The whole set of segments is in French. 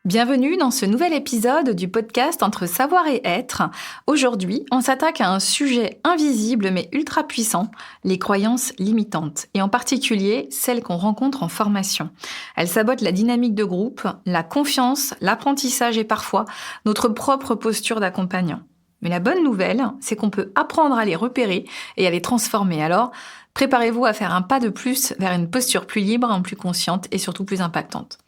Bienvenue dans ce nouvel épisode du podcast Entre savoir et être. Aujourd'hui, on s'attaque à un sujet invisible mais ultra puissant, les croyances limitantes, et en particulier celles qu'on rencontre en formation. Elles sabotent la dynamique de groupe, la confiance, l'apprentissage et parfois notre propre posture d'accompagnant. Mais la bonne nouvelle, c'est qu'on peut apprendre à les repérer et à les transformer. Alors, préparez-vous à faire un pas de plus vers une posture plus libre, plus consciente et surtout plus impactante.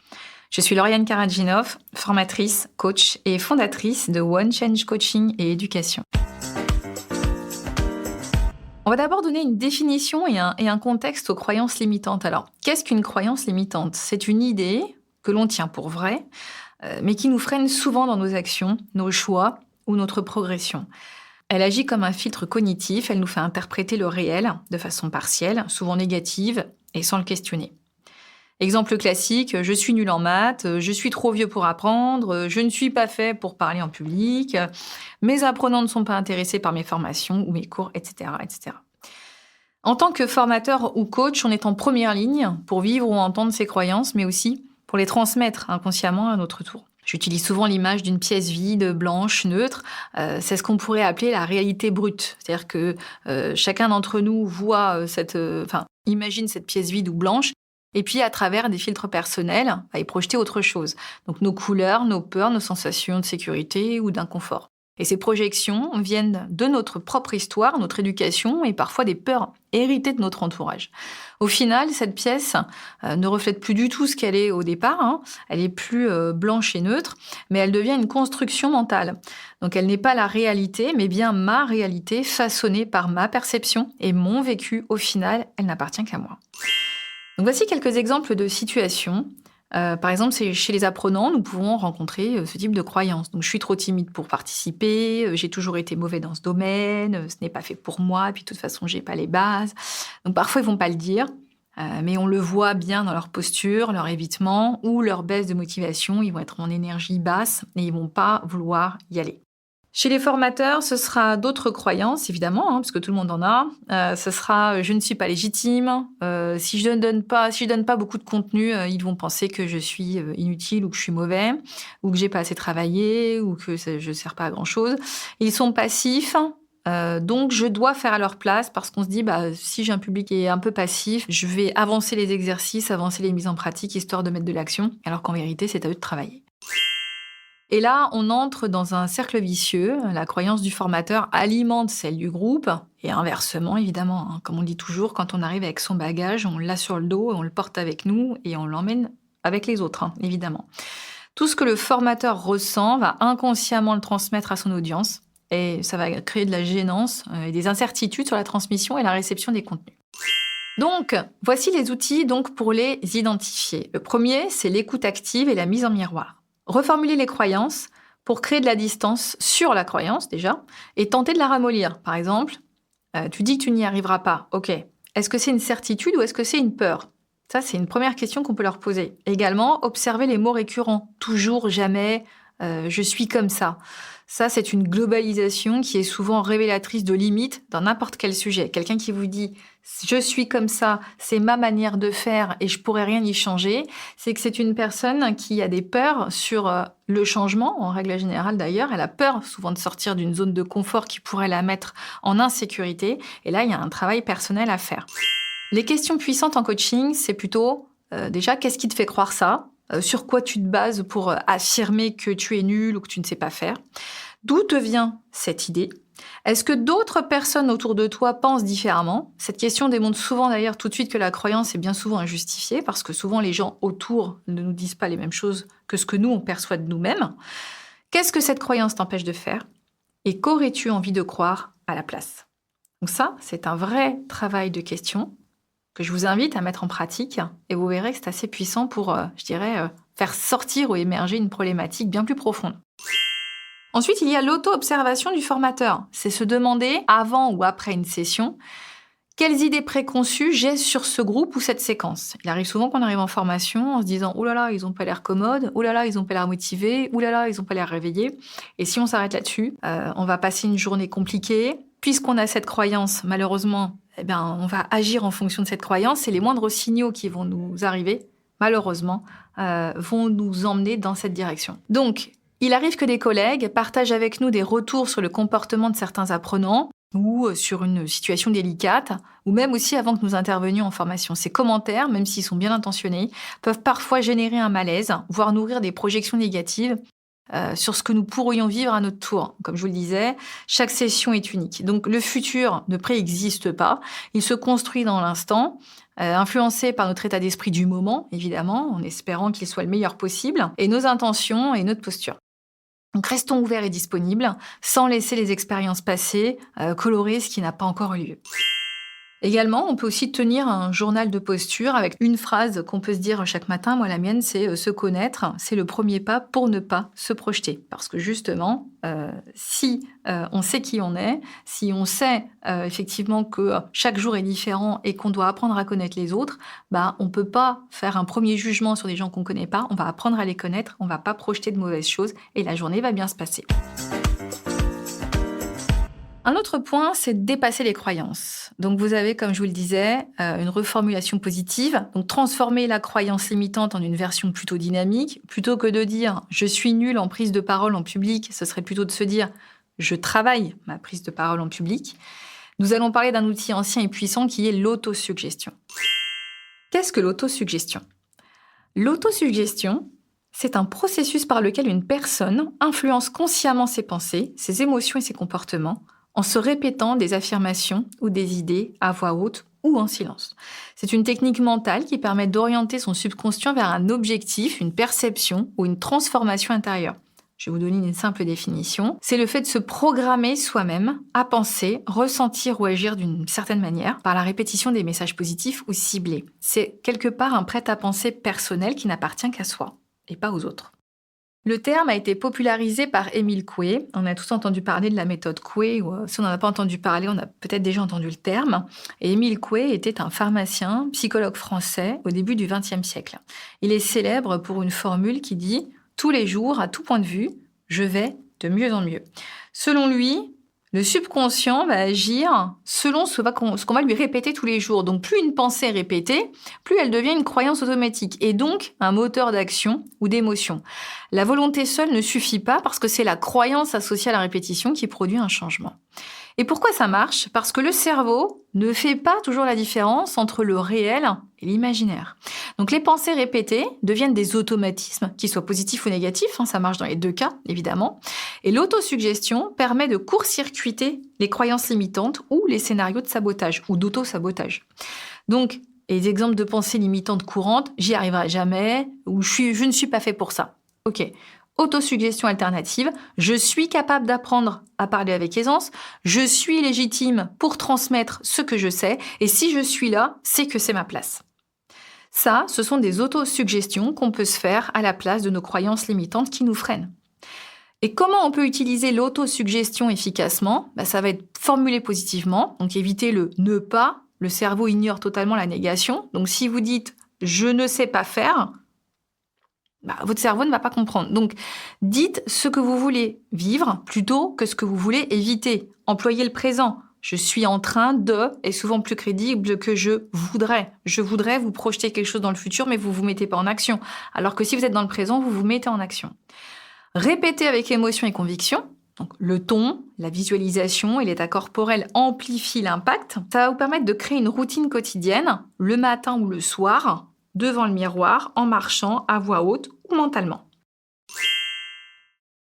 Je suis Lauriane Karadjinov, formatrice, coach et fondatrice de One Change Coaching et Éducation. On va d'abord donner une définition et un contexte aux croyances limitantes. Alors, qu'est-ce qu'une croyance limitante ? C'est une idée que l'on tient pour vraie, mais qui nous freine souvent dans nos actions, nos choix ou notre progression. Elle agit comme un filtre cognitif, elle nous fait interpréter le réel de façon partielle, souvent négative et sans le questionner. Exemple classique, je suis nul en maths, je suis trop vieux pour apprendre, je ne suis pas fait pour parler en public, mes apprenants ne sont pas intéressés par mes formations ou mes cours, etc., etc. En tant que formateur ou coach, on est en première ligne pour vivre ou entendre ces croyances, mais aussi pour les transmettre inconsciemment à notre tour. J'utilise souvent l'image d'une pièce vide, blanche, neutre. C'est ce qu'on pourrait appeler la réalité brute. C'est-à-dire que chacun d'entre nous voit imagine cette pièce vide ou blanche, et puis, à travers des filtres personnels, va y projeter autre chose. Donc, nos couleurs, nos peurs, nos sensations de sécurité ou d'inconfort. Et ces projections viennent de notre propre histoire, notre éducation et parfois des peurs héritées de notre entourage. Au final, cette pièce ne reflète plus du tout ce qu'elle est au départ. Elle est plus blanche et neutre, mais elle devient une construction mentale. Donc, elle n'est pas la réalité, mais bien ma réalité façonnée par ma perception et mon vécu. Au final, elle n'appartient qu'à moi. Donc voici quelques exemples de situations. Par exemple, chez les apprenants, nous pouvons rencontrer ce type de croyances. Donc, je suis trop timide pour participer, j'ai toujours été mauvais dans ce domaine, ce n'est pas fait pour moi, et puis de toute façon, j'ai pas les bases. Donc, parfois, ils vont pas le dire, mais on le voit bien dans leur posture, leur évitement ou leur baisse de motivation. Ils vont être en énergie basse et ils vont pas vouloir y aller. Chez les formateurs, ce sera d'autres croyances, évidemment, parce que tout le monde en a. Ce sera « je ne suis pas légitime ». Si je donne pas beaucoup de contenu, ils vont penser que je suis inutile ou que je suis mauvais, ou que j'ai pas assez travaillé, ou que je sers pas à grand-chose. Ils sont passifs, donc je dois faire à leur place parce qu'on se dit si j'ai un public qui est un peu passif, je vais avancer les exercices, avancer les mises en pratique, histoire de mettre de l'action, alors qu'en vérité, c'est à eux de travailler. Et là, on entre dans un cercle vicieux. La croyance du formateur alimente celle du groupe, et inversement, évidemment. Comme on dit toujours, quand on arrive avec son bagage, on l'a sur le dos, on le porte avec nous, et on l'emmène avec les autres, évidemment. Tout ce que le formateur ressent va inconsciemment le transmettre à son audience, et ça va créer de la gênance et des incertitudes sur la transmission et la réception des contenus. Donc, voici les outils pour les identifier. Le premier, c'est l'écoute active et la mise en miroir. Reformuler les croyances pour créer de la distance sur la croyance, déjà, et tenter de la ramollir. Par exemple, tu dis que tu n'y arriveras pas. Ok. Est-ce que c'est une certitude ou est-ce que c'est une peur ? Ça, c'est une première question qu'on peut leur poser. Également, observer les mots récurrents. Toujours, jamais, je suis comme ça. Ça, c'est une globalisation qui est souvent révélatrice de limites dans n'importe quel sujet. Quelqu'un qui vous dit « je suis comme ça, c'est ma manière de faire et je pourrais rien y changer », c'est que c'est une personne qui a des peurs sur le changement, en règle générale d'ailleurs. Elle a peur souvent de sortir d'une zone de confort qui pourrait la mettre en insécurité. Et là, il y a un travail personnel à faire. Les questions puissantes en coaching, c'est plutôt déjà, qu'est-ce qui te fait croire ça ? Sur quoi tu te bases pour affirmer que tu es nul ou que tu ne sais pas faire ? D'où te vient cette idée ? Est-ce que d'autres personnes autour de toi pensent différemment ? Cette question démontre souvent d'ailleurs tout de suite que la croyance est bien souvent injustifiée parce que souvent les gens autour ne nous disent pas les mêmes choses que ce que nous on perçoit de nous-mêmes. Qu'est-ce que cette croyance t'empêche de faire ? Et qu'aurais-tu envie de croire à la place ? Donc ça, c'est un vrai travail de questions que je vous invite à mettre en pratique et vous verrez que c'est assez puissant pour, faire sortir ou émerger une problématique bien plus profonde. Ensuite, il y a l'auto-observation du formateur. C'est se demander, avant ou après une session, quelles idées préconçues j'ai sur ce groupe ou cette séquence. Il arrive souvent qu'on arrive en formation en se disant « Oh là là, ils n'ont pas l'air commodes, oh là là, ils n'ont pas l'air motivés, oh là là, ils n'ont pas l'air réveillés ». Et si on s'arrête là-dessus, on va passer une journée compliquée. Puisqu'on a cette croyance, malheureusement, on va agir en fonction de cette croyance et les moindres signaux qui vont nous arriver malheureusement, vont nous emmener dans cette direction. Donc, il arrive que des collègues partagent avec nous des retours sur le comportement de certains apprenants ou sur une situation délicate, ou même aussi avant que nous intervenions en formation. Ces commentaires, même s'ils sont bien intentionnés, peuvent parfois générer un malaise, voire nourrir des projections négatives sur ce que nous pourrions vivre à notre tour. Comme je vous le disais, chaque session est unique. Donc le futur ne préexiste pas, il se construit dans l'instant, influencé par notre état d'esprit du moment, évidemment, en espérant qu'il soit le meilleur possible, et nos intentions et notre posture. Donc restons ouverts et disponibles, sans laisser les expériences passées colorer ce qui n'a pas encore eu lieu. Également, on peut aussi tenir un journal de posture avec une phrase qu'on peut se dire chaque matin. Moi, la mienne, c'est se connaître, c'est le premier pas pour ne pas se projeter. Parce que justement, si on sait qui on est, si on sait effectivement que chaque jour est différent et qu'on doit apprendre à connaître les autres, on ne peut pas faire un premier jugement sur des gens qu'on ne connaît pas. On va apprendre à les connaître, on ne va pas projeter de mauvaises choses et la journée va bien se passer. Un autre point, c'est de dépasser les croyances. Donc vous avez, comme je vous le disais, une reformulation positive. Donc transformer la croyance limitante en une version plutôt dynamique. Plutôt que de dire « je suis nul en prise de parole en public », ce serait plutôt de se dire « je travaille ma prise de parole en public ». Nous allons parler d'un outil ancien et puissant qui est l'autosuggestion. Qu'est-ce que l'autosuggestion ? L'autosuggestion, c'est un processus par lequel une personne influence consciemment ses pensées, ses émotions et ses comportements en se répétant des affirmations ou des idées à voix haute ou en silence. C'est une technique mentale qui permet d'orienter son subconscient vers un objectif, une perception ou une transformation intérieure. Je vais vous donner une simple définition. C'est le fait de se programmer soi-même à penser, ressentir ou agir d'une certaine manière par la répétition des messages positifs ou ciblés. C'est quelque part un prêt-à-penser personnel qui n'appartient qu'à soi et pas aux autres. Le terme a été popularisé par Émile Coué. On a tous entendu parler de la méthode Coué, ou si on n'en a pas entendu parler, on a peut-être déjà entendu le terme. Et Émile Coué était un pharmacien, psychologue français au début du XXe siècle. Il est célèbre pour une formule qui dit « tous les jours, à tout point de vue, je vais de mieux en mieux ». Selon lui, le subconscient va agir selon ce qu'on va lui répéter tous les jours. Donc plus une pensée est répétée, plus elle devient une croyance automatique et donc un moteur d'action ou d'émotion. La volonté seule ne suffit pas parce que c'est la croyance associée à la répétition qui produit un changement. Et pourquoi ça marche ? Parce que le cerveau ne fait pas toujours la différence entre le réel et l'imaginaire. Donc les pensées répétées deviennent des automatismes, qu'ils soient positifs ou négatifs, ça marche dans les deux cas, évidemment. Et l'autosuggestion permet de court-circuiter les croyances limitantes ou les scénarios de sabotage ou d'auto-sabotage. Donc, les exemples de pensées limitantes courantes, j'y arriverai jamais, ou je ne suis pas fait pour ça. Ok. Autosuggestion alternative, je suis capable d'apprendre à parler avec aisance, je suis légitime pour transmettre ce que je sais, et si je suis là, c'est que c'est ma place. Ça, ce sont des autosuggestions qu'on peut se faire à la place de nos croyances limitantes qui nous freinent. Et comment on peut utiliser l'autosuggestion efficacement ? Ça va être formulé positivement, donc éviter le « ne pas », le cerveau ignore totalement la négation. Donc si vous dites « je ne sais pas faire », votre cerveau ne va pas comprendre. Donc, dites ce que vous voulez vivre plutôt que ce que vous voulez éviter. Employez le présent. Je suis en train de est souvent plus crédible que je voudrais. Je voudrais vous projeter quelque chose dans le futur, mais vous ne vous mettez pas en action. Alors que si vous êtes dans le présent, vous vous mettez en action. Répétez avec émotion et conviction. Donc, le ton, la visualisation et l'état corporel amplifient l'impact. Ça va vous permettre de créer une routine quotidienne, le matin ou le soir, devant le miroir, en marchant, à voix haute ou mentalement.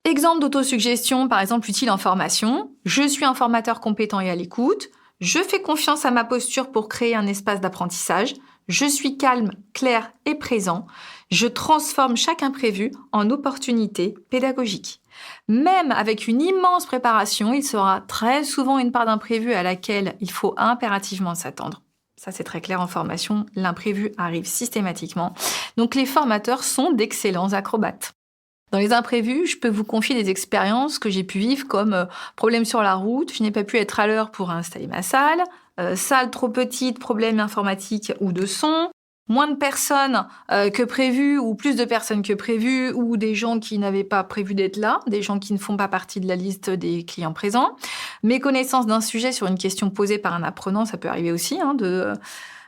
Exemple d'autosuggestion, par exemple, utile en formation. Je suis un formateur compétent et à l'écoute. Je fais confiance à ma posture pour créer un espace d'apprentissage. Je suis calme, clair et présent. Je transforme chaque imprévu en opportunité pédagogique. Même avec une immense préparation, il sera très souvent une part d'imprévu à laquelle il faut impérativement s'attendre. Ça, c'est très clair en formation, l'imprévu arrive systématiquement. Donc, les formateurs sont d'excellents acrobates. Dans les imprévus, je peux vous confier des expériences que j'ai pu vivre comme problème sur la route, je n'ai pas pu être à l'heure pour installer ma salle, salle trop petite, problème informatique ou de son, moins de personnes que prévu ou plus de personnes que prévu ou des gens qui n'avaient pas prévu d'être là, des gens qui ne font pas partie de la liste des clients présents, méconnaissance d'un sujet sur une question posée par un apprenant, ça peut arriver aussi,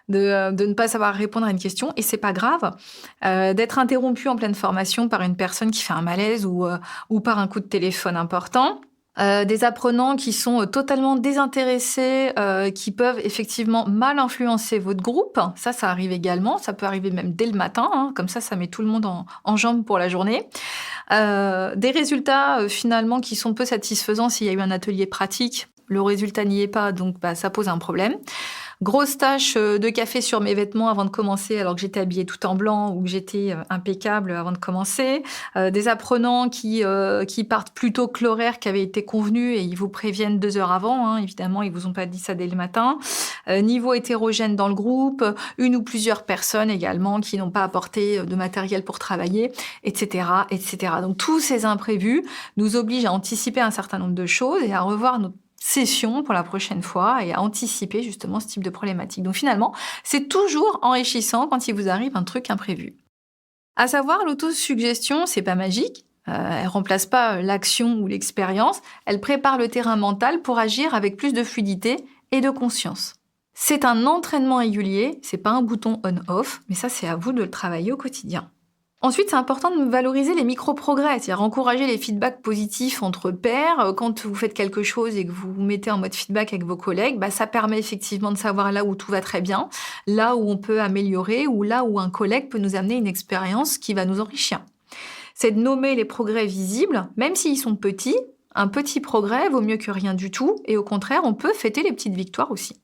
de ne pas savoir répondre à une question, et c'est pas grave. D'être interrompu en pleine formation par une personne qui fait un malaise ou par un coup de téléphone important. Des apprenants qui sont totalement désintéressés, qui peuvent effectivement mal influencer votre groupe. Ça arrive également. Ça peut arriver même dès le matin, hein. Comme ça met tout le monde en jambes pour la journée. Des résultats finalement qui sont peu satisfaisants s'il y a eu un atelier pratique. Le résultat n'y est pas, donc ça pose un problème. Grosse tache de café sur mes vêtements avant de commencer, alors que j'étais habillée tout en blanc ou que j'étais impeccable avant de commencer. Des apprenants qui partent plus tôt que l'horaire qui avait été convenu et ils vous préviennent 2 heures avant. Hein, évidemment, ils vous ont pas dit ça dès le matin. Niveau hétérogène dans le groupe, une ou plusieurs personnes également qui n'ont pas apporté de matériel pour travailler, etc., etc. Donc tous ces imprévus nous obligent à anticiper un certain nombre de choses et à revoir notre session pour la prochaine fois et à anticiper justement ce type de problématique. Donc finalement, c'est toujours enrichissant quand il vous arrive un truc imprévu. À savoir, l'autosuggestion, c'est pas magique. Elle remplace pas l'action ou l'expérience. Elle prépare le terrain mental pour agir avec plus de fluidité et de conscience. C'est un entraînement régulier, c'est pas un bouton on-off, mais ça, c'est à vous de le travailler au quotidien. Ensuite, c'est important de valoriser les micro-progrès, c'est-à-dire encourager les feedbacks positifs entre pairs. Quand vous faites quelque chose et que vous vous mettez en mode feedback avec vos collègues, ça permet effectivement de savoir là où tout va très bien, là où on peut améliorer ou là où un collègue peut nous amener une expérience qui va nous enrichir. C'est de nommer les progrès visibles, même s'ils sont petits. Un petit progrès vaut mieux que rien du tout, et au contraire, on peut fêter les petites victoires aussi.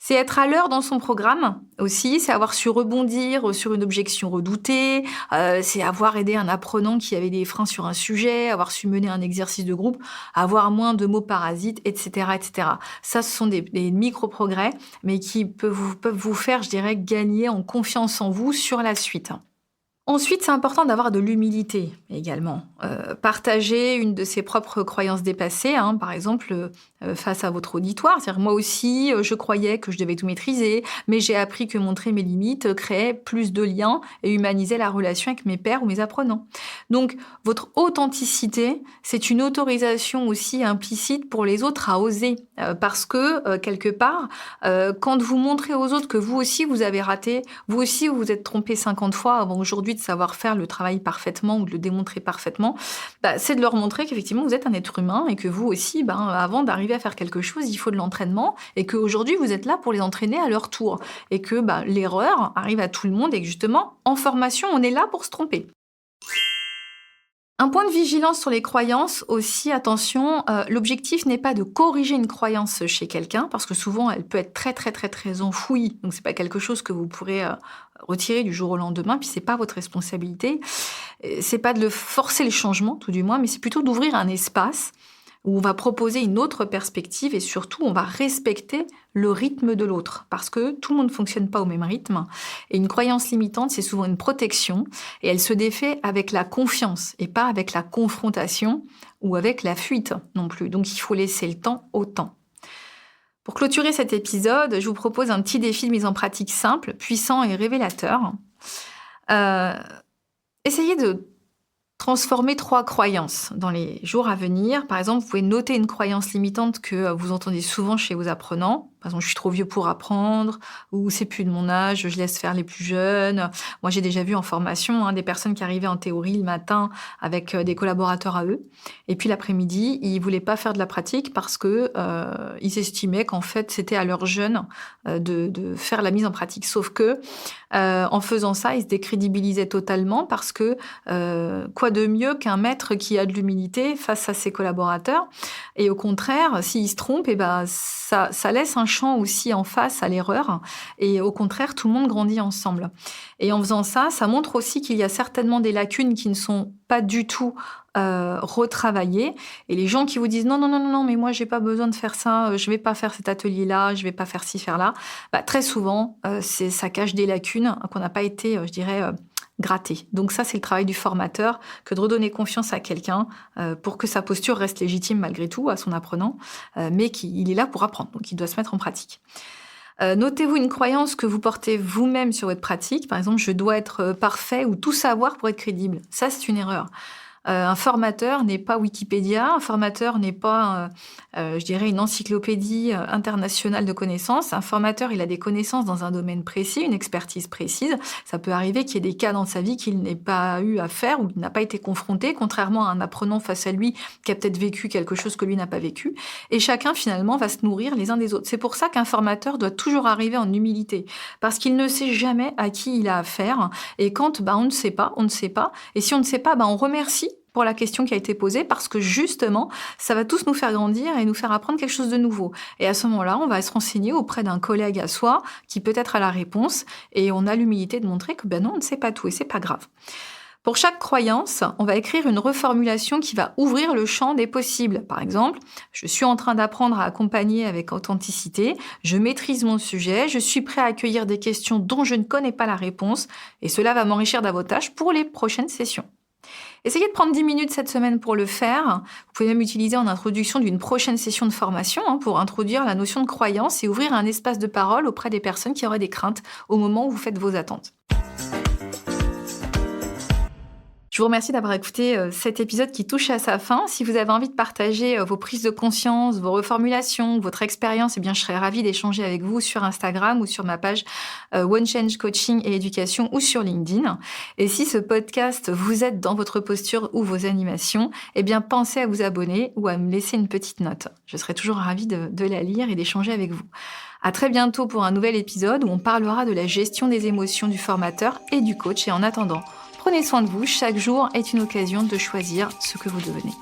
C'est être à l'heure dans son programme aussi, c'est avoir su rebondir sur une objection redoutée, c'est avoir aidé un apprenant qui avait des freins sur un sujet, avoir su mener un exercice de groupe, avoir moins de mots parasites, etc., etc. Ça, ce sont des micro-progrès, mais qui peuvent vous faire, je dirais, gagner en confiance en vous sur la suite. Ensuite, c'est important d'avoir de l'humilité également. Partager une de ses propres croyances dépassées, hein, par exemple, face à votre auditoire. C'est-à-dire, moi aussi, je croyais que je devais tout maîtriser, mais j'ai appris que montrer mes limites créait plus de liens et humanisait la relation avec mes pairs ou mes apprenants. Donc, votre authenticité, c'est une autorisation aussi implicite pour les autres à oser. Parce que, quelque part, quand vous montrez aux autres que vous aussi, vous avez raté, vous aussi, vous vous êtes trompé 50 fois avant aujourd'hui de savoir faire le travail parfaitement ou de le démontrer parfaitement, c'est de leur montrer qu'effectivement, vous êtes un être humain et que vous aussi, avant d'arriver à faire quelque chose, il faut de l'entraînement et qu'aujourd'hui, vous êtes là pour les entraîner à leur tour et que l'erreur arrive à tout le monde et que justement, en formation, on est là pour se tromper. Un point de vigilance sur les croyances aussi, attention, l'objectif n'est pas de corriger une croyance chez quelqu'un, parce que souvent elle peut être très très très très enfouie, donc c'est pas quelque chose que vous pourrez retirer du jour au lendemain, puis c'est pas votre responsabilité. C'est pas de le forcer le changement, tout du moins, mais c'est plutôt d'ouvrir un espace où on va proposer une autre perspective et surtout on va respecter le rythme de l'autre parce que tout le monde ne fonctionne pas au même rythme et une croyance limitante c'est souvent une protection et elle se défait avec la confiance et pas avec la confrontation ou avec la fuite non plus. Donc il faut laisser le temps au temps. Pour clôturer cet épisode, je vous propose un petit défi de mise en pratique simple, puissant et révélateur. Essayez de transformer 3 croyances dans les jours à venir. Par exemple, vous pouvez noter une croyance limitante que vous entendez souvent chez vos apprenants. Par exemple, je suis trop vieux pour apprendre, ou c'est plus de mon âge, je laisse faire les plus jeunes. Moi, j'ai déjà vu en formation des personnes qui arrivaient en théorie le matin avec des collaborateurs à eux. Et puis l'après-midi, ils voulaient pas faire de la pratique parce que ils estimaient qu'en fait, c'était à leurs jeunes de faire la mise en pratique. Sauf que en faisant ça, ils se décrédibilisaient totalement parce que quoi de mieux qu'un maître qui a de l'humilité face à ses collaborateurs. Et au contraire, s'il se trompe, ça laisse un champ aussi en face à l'erreur. Et au contraire, tout le monde grandit ensemble. Et en faisant ça, ça montre aussi qu'il y a certainement des lacunes qui ne sont pas du tout retravaillées. Et les gens qui vous disent non, mais moi j'ai pas besoin de faire ça, je vais pas faire cet atelier-là, je vais pas faire ci, faire là, très souvent, ça cache des lacunes qu'on n'a pas été, je dirais, gratter. Donc ça, c'est le travail du formateur, que de redonner confiance à quelqu'un pour que sa posture reste légitime malgré tout à son apprenant, mais qu'il est là pour apprendre, donc il doit se mettre en pratique. Notez-vous une croyance que vous portez vous-même sur votre pratique. Par exemple, je dois être parfait ou tout savoir pour être crédible. Ça, c'est une erreur. Un formateur n'est pas Wikipédia, un formateur n'est pas, je dirais, une encyclopédie internationale de connaissances. Un formateur, il a des connaissances dans un domaine précis, une expertise précise. Ça peut arriver qu'il y ait des cas dans sa vie qu'il n'ait pas eu à faire ou qu'il n'a pas été confronté, contrairement à un apprenant face à lui qui a peut-être vécu quelque chose que lui n'a pas vécu. Et chacun, finalement, va se nourrir les uns des autres. C'est pour ça qu'un formateur doit toujours arriver en humilité, parce qu'il ne sait jamais à qui il a affaire. Et quand on ne sait pas, on ne sait pas. Et si on ne sait pas, on remercie pour la question qui a été posée, parce que justement, ça va tous nous faire grandir et nous faire apprendre quelque chose de nouveau. Et à ce moment-là, on va se renseigner auprès d'un collègue à soi qui peut-être a la réponse, et on a l'humilité de montrer que non, on ne sait pas tout et c'est pas grave. Pour chaque croyance, on va écrire une reformulation qui va ouvrir le champ des possibles. Par exemple, je suis en train d'apprendre à accompagner avec authenticité, je maîtrise mon sujet, je suis prêt à accueillir des questions dont je ne connais pas la réponse, et cela va m'enrichir davantage pour les prochaines sessions. Essayez de prendre 10 minutes cette semaine pour le faire. Vous pouvez même utiliser en introduction d'une prochaine session de formation pour introduire la notion de croyance et ouvrir un espace de parole auprès des personnes qui auraient des craintes au moment où vous faites vos attentes. Je vous remercie d'avoir écouté cet épisode qui touche à sa fin. Si vous avez envie de partager vos prises de conscience, vos reformulations, votre expérience, je serais ravie d'échanger avec vous sur Instagram ou sur ma page One Change Coaching et Éducation ou sur LinkedIn. Et si ce podcast vous aide dans votre posture ou vos animations, pensez à vous abonner ou à me laisser une petite note. Je serai toujours ravie de la lire et d'échanger avec vous. À très bientôt pour un nouvel épisode où on parlera de la gestion des émotions du formateur et du coach. Et en attendant, prenez soin de vous, chaque jour est une occasion de choisir ce que vous devenez.